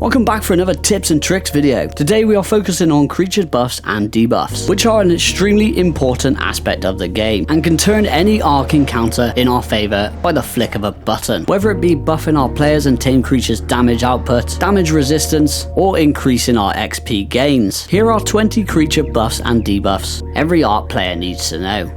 Welcome back for another tips and tricks video. Today we are focusing on creature buffs and debuffs, which are an extremely important aspect of the game and can turn any ARK encounter in our favour by the flick of a button. Whether it be buffing our players and tame creatures' damage output, damage resistance, or increasing our XP gains. Here are 20 creature buffs and debuffs every ARK player needs to know.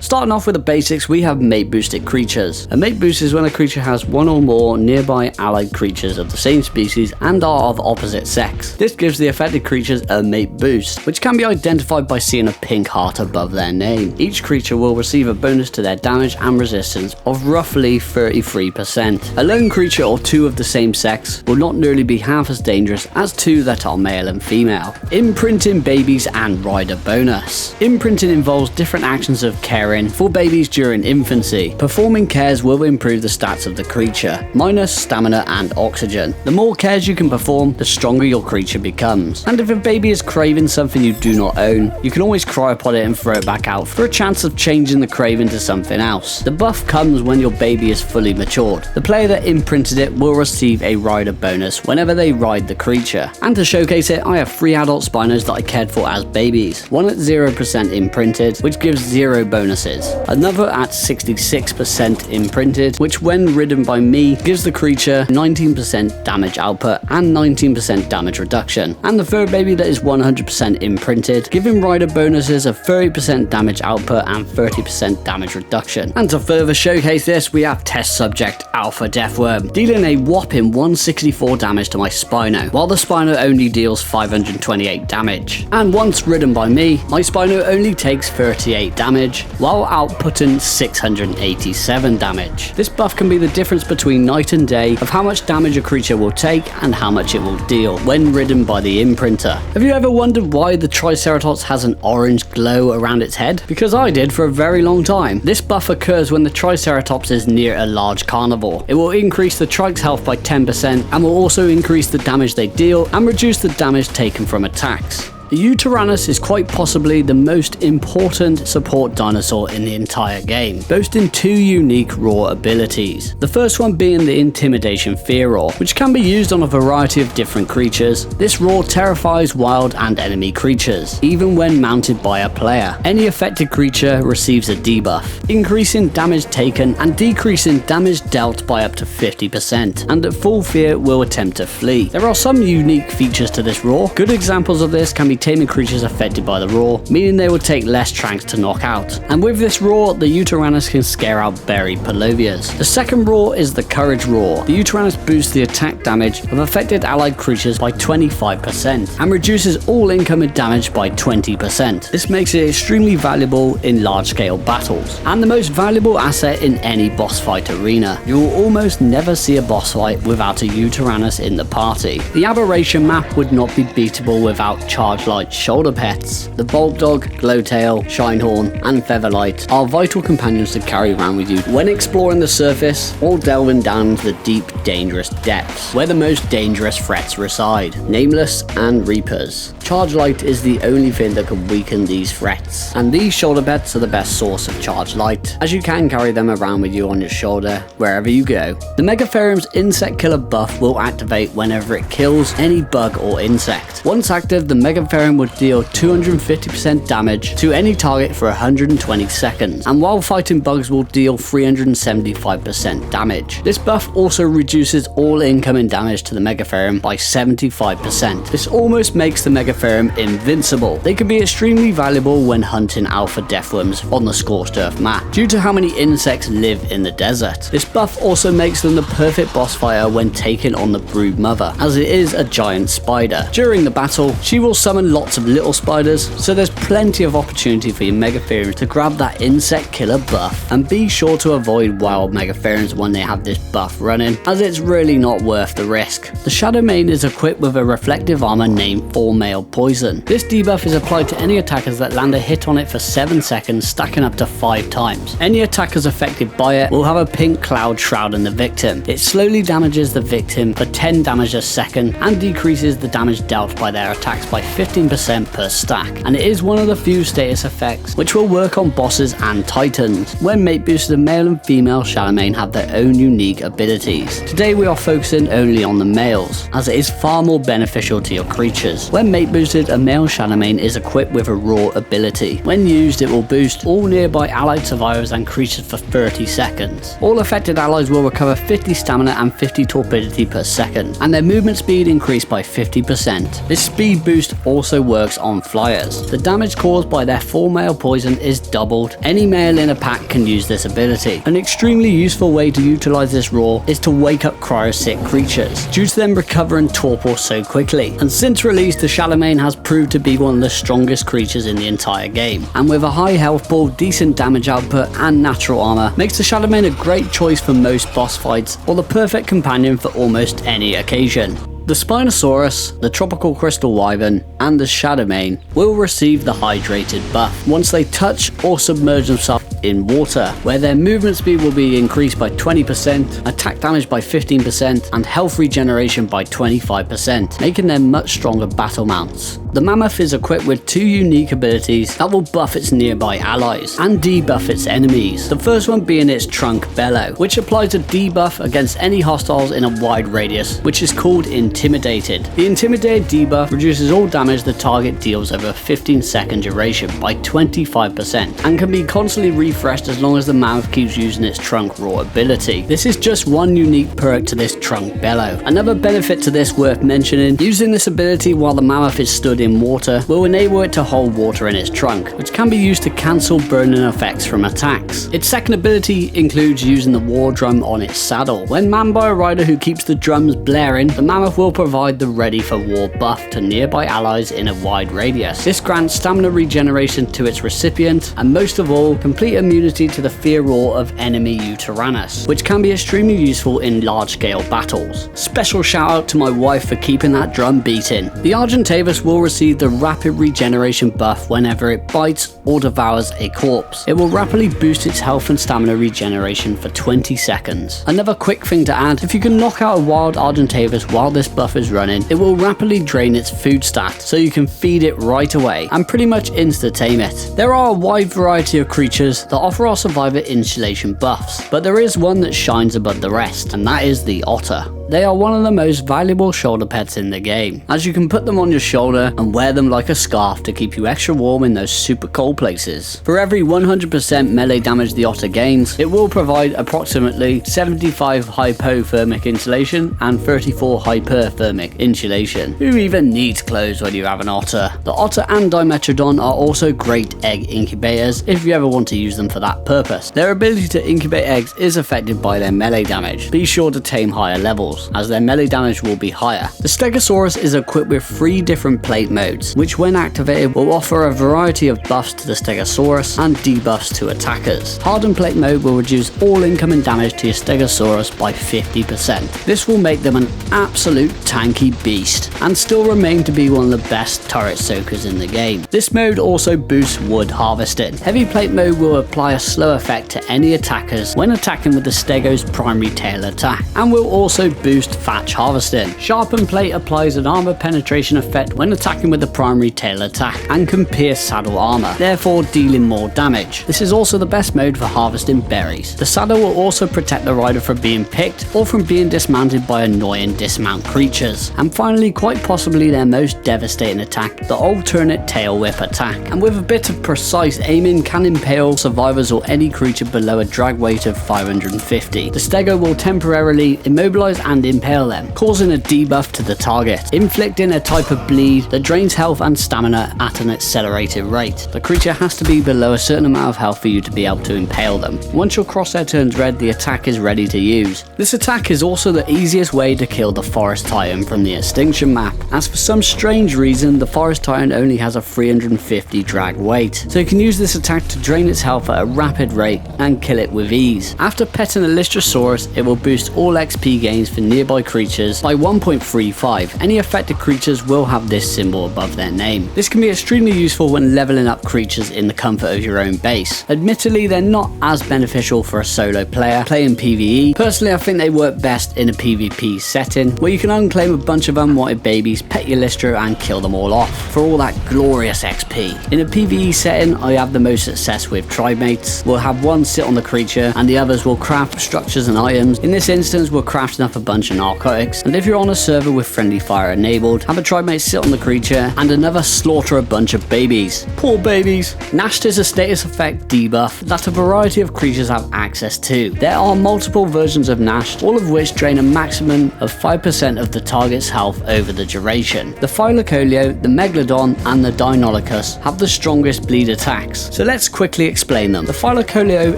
Starting off with the basics, we have mate boosted creatures. A mate boost is when a creature has one or more nearby allied creatures of the same species and are of opposite sex. This gives the affected creatures a mate boost, which can be identified by seeing a pink heart above their name. Each creature will receive a bonus to their damage and resistance of roughly 33%. A lone creature or two of the same sex will not nearly be half as dangerous as two that are male and female. Imprinting babies and rider bonus. Imprinting involves different actions of care for babies during infancy. Performing cares will improve the stats of the creature, minus stamina and oxygen. The more cares you can perform, the stronger your creature becomes. And if a baby is craving something you do not own, you can always cry upon it and throw it back out for a chance of changing the craving to something else. The buff comes when your baby is fully matured. The player that imprinted it will receive a rider bonus whenever they ride the creature. And to showcase it, I have 3 adult Spinos that I cared for as babies. One at 0% imprinted, which gives 0 bonuses. Another at 66% imprinted, which when ridden by me gives the creature 19% damage output and 19% damage reduction. And the third baby that is 100% imprinted, giving rider bonuses of 30% damage output and 30% damage reduction. And to further showcase this, we have test subject Alpha Deathworm, dealing a whopping 164 damage to my Spino, while the Spino only deals 528 damage. And once ridden by me, my Spino only takes 38 damage, while outputting 687 damage. This buff can be the difference between night and day of how much damage a creature will take and how much it will deal when ridden by the imprinter. Have you ever wondered why the Triceratops has an orange glow around its head? Because I did for a very long time. This buff occurs when the Triceratops is near a large carnivore. It will increase the Trike's health by 10% and will also increase the damage they deal and reduce the damage taken from attacks. The Uteranus is quite possibly the most important support dinosaur in the entire game, boasting 2 unique raw abilities. The first one being the Intimidation Fear Roar, which can be used on a variety of different creatures. This roar terrifies wild and enemy creatures, even when mounted by a player. Any affected creature receives a debuff, increasing damage taken and decreasing damage dealt by up to 50%, and at full fear will attempt to flee. There are some unique features to this roar. Good examples of this can be taming creatures affected by the roar, meaning they will take less tranks to knock out. And with this roar, the Uteranus can scare out buried Palovias. The second roar is the Courage Roar. The Uteranus boosts the attack damage of affected allied creatures by 25% and reduces all incoming damage by 20%. This makes it extremely valuable in large-scale battles and the most valuable asset in any boss fight arena. You will almost never see a boss fight without a Uteranus in the party. The Aberration map would not be beatable without Charge Light shoulder pets. The Bulldog, Glowtail, Shinehorn, and Featherlight are vital companions to carry around with you when exploring the surface or delving down into the deep, dangerous depths, where the most dangerous threats reside, Nameless and Reapers. Charge Light is the only thing that can weaken these threats, and these shoulder pets are the best source of Charge Light, as you can carry them around with you on your shoulder wherever you go. The Megatherium's Insect Killer buff will activate whenever it kills any bug or insect. Once active, the Megatherium would deal 250% damage to any target for 120 seconds, and while fighting bugs will deal 375% damage. This buff also reduces all incoming damage to the Megatherium by 75%. This almost makes the Megatherium invincible. They can be extremely valuable when hunting Alpha Deathworms on the Scorched Earth map, due to how many insects live in the desert. This buff also makes them the perfect boss fighter when taking on the Brood Mother, as it is a giant spider. During the battle, she will summon lots of little spiders, so there's plenty of opportunity for your Megatherium to grab that Insect Killer buff. And be sure to avoid wild Megatheriums when they have this buff running, as it's really not worth the risk. The Shadow Main is equipped with a reflective armor named 4 Male of poison. This debuff is applied to any attackers that land a hit on it for 7 seconds, stacking up to 5 times. Any attackers affected by it will have a pink cloud shrouding the victim. It slowly damages the victim for 10 damage a second and decreases the damage dealt by their attacks by 15% per stack. And it is one of the few status effects which will work on bosses and titans. When mate boosted, male and female Charlemagne have their own unique abilities. Today we are focusing only on the males, as it is far more beneficial to your creatures. When mate boosted, a male Charlemagne is equipped with a raw ability. When used, it will boost all nearby allied survivors and creatures for 30 seconds. All affected allies will recover 50 stamina and 50 torpidity per second, and their movement speed increased by 50%. This speed boost also works on flyers. The damage caused by their 4 male poison is doubled. Any male in a pack can use this ability. An extremely useful way to utilize this raw is to wake up cryo-sick creatures, due to them recovering torpor so quickly. And since release, the Charlemagne has proved to be one of the strongest creatures in the entire game, and with a high health pool, decent damage output and natural armor, makes the Charlemagne a great choice for most boss fights, or the perfect companion for almost any occasion. The Spinosaurus, the Tropical Crystal Wyvern, and the Shadowmane will receive the Hydrated buff once they touch or submerge themselves in water, where their movement speed will be increased by 20%, attack damage by 15%, and health regeneration by 25%, making them much stronger battle mounts. The Mammoth is equipped with 2 unique abilities that will buff its nearby allies and debuff its enemies. The first one being its Trunk Bellow, which applies a debuff against any hostiles in a wide radius, which is called Intimidated. The Intimidated debuff reduces all damage the target deals over a 15-second duration by 25% and can be constantly refreshed as long as the Mammoth keeps using its Trunk Raw ability. This is just one unique perk to this Trunk Bellow. Another benefit to this worth mentioning, using this ability while the Mammoth is stood in water will enable it to hold water in its trunk, which can be used to cancel burning effects from attacks. Its second ability includes using the war drum on its saddle. When manned by a rider who keeps the drums blaring, the Mammoth will provide the ready for war buff to nearby allies in a wide radius. This grants stamina regeneration to its recipient, and most of all, complete immunity to the fear roar of enemy Uteranus, which can be extremely useful in large scale battles. Special shout out to my wife for keeping that drum beating. The Argentavis will receive the rapid regeneration buff whenever it bites or devours a corpse. It will rapidly boost its health and stamina regeneration for 20 seconds. Another quick thing to add, if you can knock out a wild Argentavis while this buff is running, it will rapidly drain its food stat, so you can feed it right away and pretty much insta-tame it. There are a wide variety of creatures that offer our survivor insulation buffs, but there is one that shines above the rest, and that is the otter. They are one of the most valuable shoulder pets in the game, as you can put them on your shoulder and wear them like a scarf to keep you extra warm in those super cold places. For every 100% melee damage the otter gains, it will provide approximately 75 hypothermic insulation and 34 hyperthermic insulation. Who even needs clothes when you have an otter? The otter and Dimetrodon are also great egg incubators if you ever want to use them for that purpose. Their ability to incubate eggs is affected by their melee damage. Be sure to tame higher levels, as their melee damage will be higher. The Stegosaurus is equipped with 3 different plate modes, which when activated will offer a variety of buffs to the Stegosaurus and debuffs to attackers. Hardened plate mode will reduce all incoming damage to your Stegosaurus by 50%. This will make them an absolute tanky beast, and still remain to be one of the best turret soakers in the game. This mode also boosts wood harvesting. Heavy plate mode will apply a slow effect to any attackers when attacking with the Stego's primary tail attack, and will also boost thatch harvesting. Sharpened plate applies an armor penetration effect when attacking with the primary tail attack and can pierce saddle armor, therefore dealing more damage. This is also the best mode for harvesting berries. The saddle will also protect the rider from being picked or from being dismounted by annoying dismount creatures. And finally, quite possibly their most devastating attack, the alternate tail whip attack. And with a bit of precise aiming, can impale survivors or any creature below a drag weight of 550. The Stego will temporarily immobilize and impale them, causing a debuff to the target, inflicting a type of bleed that drains health and stamina at an accelerated rate. The creature has to be below a certain amount of health for you to be able to impale them. Once your crosshair turns red, the attack is ready to use. This attack is also the easiest way to kill the Forest Titan from the Extinction map, as for some strange reason the Forest Titan only has a 350 drag weight, so you can use this attack to drain its health at a rapid rate and kill it with ease. After petting a Lystrosaurus, it will boost all XP gains for nearby creatures by 1.35. Any affected creatures will have this symbol above their name. This can be extremely useful when leveling up creatures in the comfort of your own base. Admittedly, they're not as beneficial for a solo player playing PvE. Personally, I think they work best in a PvP setting, where you can unclaim a bunch of unwanted babies, pet your Listro and kill them all off for all that glorious XP. In a PvE setting, I have the most success with tribe mates. We'll have one sit on the creature and the others will craft structures and items. In this instance, we're crafting up a bunch of narcotics, and if you're on a server with friendly fire enabled, have a tribe mate sit on the creature and another slaughter a bunch of babies. Poor babies. Nashed is a status effect debuff that a variety of creatures have access to. There are multiple versions of Nashed, all of which drain a maximum of 5% of the target's health over the duration. The Thylacoleo, the Megalodon and the Deinonychus have the strongest bleed attacks, so let's quickly explain them. The Thylacoleo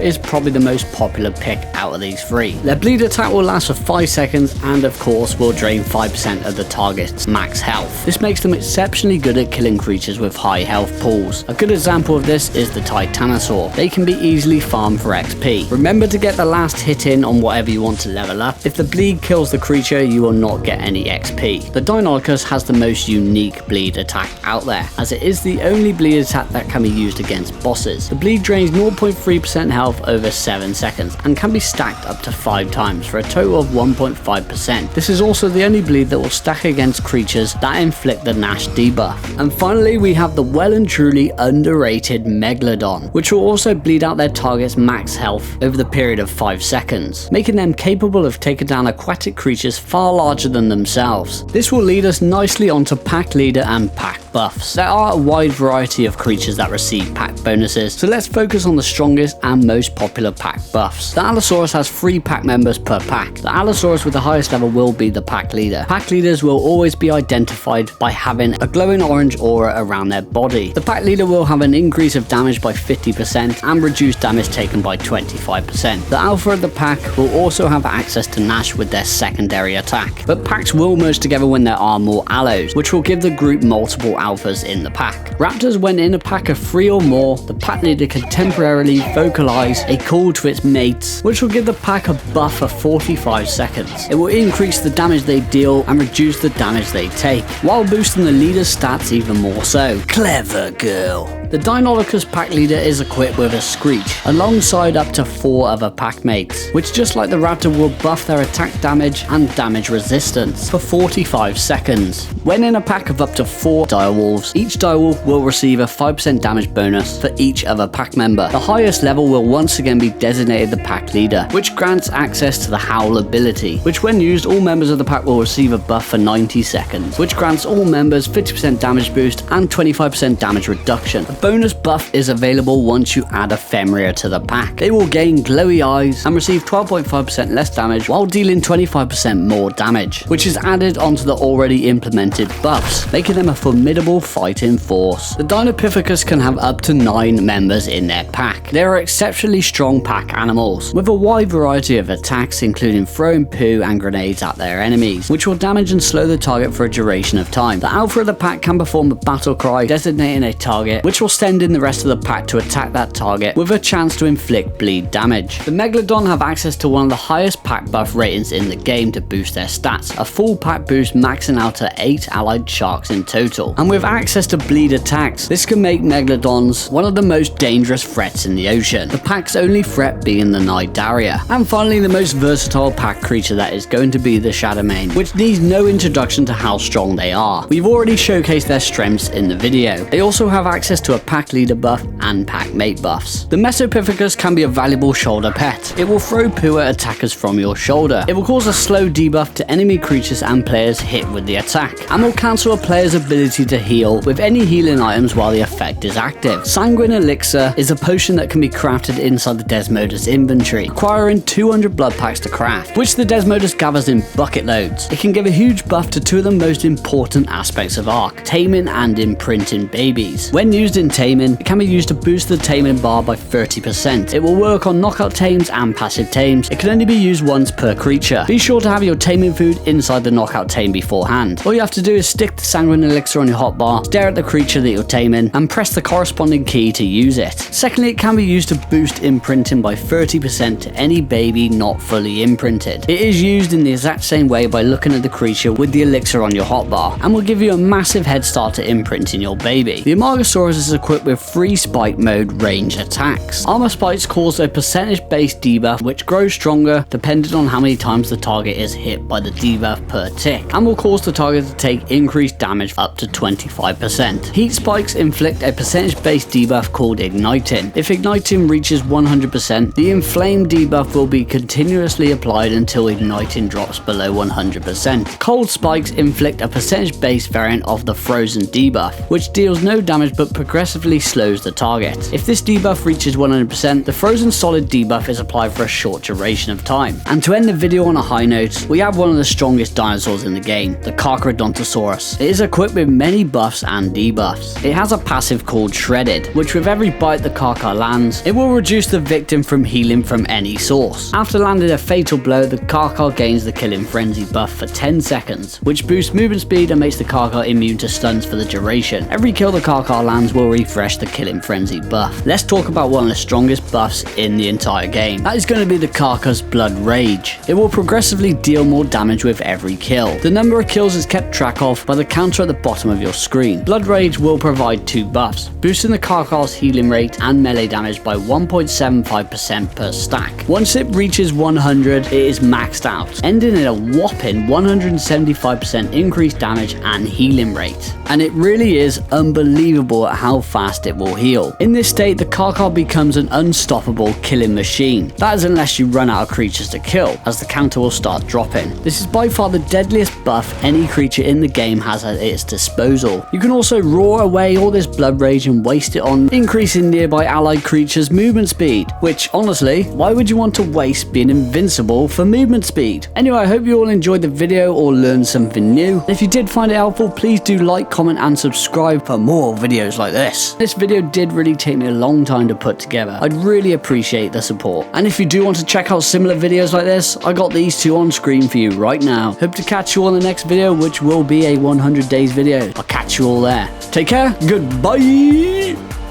is probably the most popular pick out of these three. Their bleed attack will last for 5 seconds and of course will drain 5% of the target's max health. This makes them exceptionally good at killing creatures with high health pools. A good example of this is the Titanosaur. They can be easily farmed for XP. Remember to get the last hit in on whatever you want to level up. If the bleed kills the creature, you will not get any XP. The Deinonychus has the most unique bleed attack out there, as it is the only bleed attack that can be used against bosses. The bleed drains 0.3% health over 7 seconds and can be stacked up to 5 times for a total of 1.5%. This is also the only bleed that will stack against creatures that inflict the Nash debuff. And finally, we have the well and truly underrated Megalodon, which will also bleed out their target's max health over the period of 5 seconds, making them capable of taking down aquatic creatures far larger than themselves. This will lead us nicely onto pack leader and pack buffs. There are a wide variety of creatures that receive pack bonuses, so let's focus on the strongest and most popular pack buffs. The Allosaurus has 3 pack members per pack. The Allosaurus with the highest level will be the pack leader. Pack leaders will always be identified by having a glowing orange aura around their body. The pack leader will have an increase of damage by 50% and reduced damage taken by 25%. The alpha of the pack will also have access to Nash with their secondary attack, but packs will merge together when there are more allos, which will give the group multiple alphas in the pack. Raptors, when in a pack of 3 or more, the pack leader can temporarily vocalize a call to its mates, which will give the pack a buff for 45 seconds. It will increase the damage they deal and reduce the damage they take, while boosting the leader's stats even more so. Clever girl. The Deinonychus pack leader is equipped with a Screech, alongside up to 4 other pack mates, which just like the Raptor will buff their attack damage and damage resistance for 45 seconds. When in a pack of up to 4 direwolves, each direwolf will receive a 5% damage bonus for each other pack member. The highest level will once again be designated the pack leader, which grants access to the Howl ability, which when used, all members of the pack will receive a buff for 90 seconds, which grants all members 50% damage boost and 25% damage reduction. A bonus buff is available once you add Ephemeria to the pack. They will gain glowy eyes and receive 12.5% less damage while dealing 25% more damage, which is added onto the already implemented buffs, making them a formidable fighting force. The Dinopithecus can have up to 9 members in their pack. They are exceptionally strong pack animals, with a wide variety of attacks including throwing poo and grenades at their enemies, which will damage and slow the target for a duration of time. The alpha of the pack can perform a battle cry designating a target, which will send in the rest of the pack to attack that target with a chance to inflict bleed damage. The Megalodon have access to one of the highest pack buff ratings in the game to boost their stats, a full pack boost maxing out to 8 allied sharks in total, and with access to bleed attacks, this can make Megalodons one of the most dangerous threats in the ocean, the pack's only threat being the Nidaria. And finally, the most versatile pack creature that is going to be the Shadowmane, which needs no introduction to how strong they are. We've already showcased their strengths in the video. They also have access to a pack leader buff and pack mate buffs. The Mesopithecus can be a valuable shoulder pet. It will throw poo at attackers from your shoulder. It will cause a slow debuff to enemy creatures and players hit with the attack, and will cancel a player's ability to heal with any healing items while the effect is active. Sanguine Elixir is a potion that can be crafted inside the Desmodus inventory, requiring 200 blood packs to craft, which the Desmodus gathers in bucket loads. It can give a huge buff to 2 of the most important aspects of ARK, taming and imprinting babies. When used in taming, it can be used to boost the taming bar by 30%. It will work on knockout tames and passive tames. It can only be used once per creature. Be sure to have your taming food inside the knockout tame beforehand. All you have to do is stick the sanguine elixir on your hotbar, stare at the creature that you're taming, and press the corresponding key to use it. Secondly, it can be used to boost imprinting by 30% to any baby not fully imprinted. It is used in the exact same way by looking at the creature with the elixir on your hotbar, and will give you a massive head start to imprinting your baby. The Amargasaurus is equipped with 3 spike mode range attacks. Armor spikes cause a percentage based debuff which grows stronger depending on how many times the target is hit by the debuff per tick, and will cause the target to take increased damage up to 25%. Heat spikes inflict a percentage based debuff called igniting. If igniting reaches 100%, the inflame debuff will be continuously applied until igniting drops below 100%. Cold spikes inflict a percentage based variant of the frozen debuff, which deals no damage but progressively slows the target. If this debuff reaches 100%, the frozen solid debuff is applied for a short duration of time. And to end the video on a high note, we have one of the strongest dinosaurs in the game, the Carcharodontosaurus. It is equipped with many buffs and debuffs. It has a passive called Shredded, which with every bite the Carchar lands, it will reduce the victim from healing from any source. After landing a fatal blow, the Carchar gains the Killing Frenzy buff for 10 seconds, which boosts movement speed and makes the Carchar immune to stuns for the duration. Every kill the Carchar lands will refresh the Killing Frenzy buff. Let's talk about one of the strongest buffs in the entire game. That is going to be the Carchar's Blood Rage. It will progressively deal more damage with every kill. The number of kills is kept track of by the counter at the bottom of your screen. Blood Rage will provide 2 buffs, boosting the Carchar's healing rate and melee damage by 1.75% per stack. Once it reaches 100, it is maxed out, ending in a whopping 175% increased damage and healing rate. And it really is unbelievable at how fast it will heal. In this state, the Carchar becomes an unstoppable killing machine. That is unless you run out of creatures to kill, as the counter will start dropping. This is by far the deadliest buff any creature in the game has at its disposal. You can also roar away all this blood rage and waste it on increasing nearby allied creatures' movement speed, which honestly, why would you want to waste being invincible for movement speed? Anyway, I hope you all enjoyed the video or learned something new. If you did find it helpful, please do like, comment and subscribe for more videos like this. This video did really take me a long time to put together. I'd really appreciate the support. And if you do want to check out similar videos like this, I got these 2 on screen for you right now. Hope to catch you on the next video, which will be a 100 days video. I'll catch you all there. Take care, goodbye!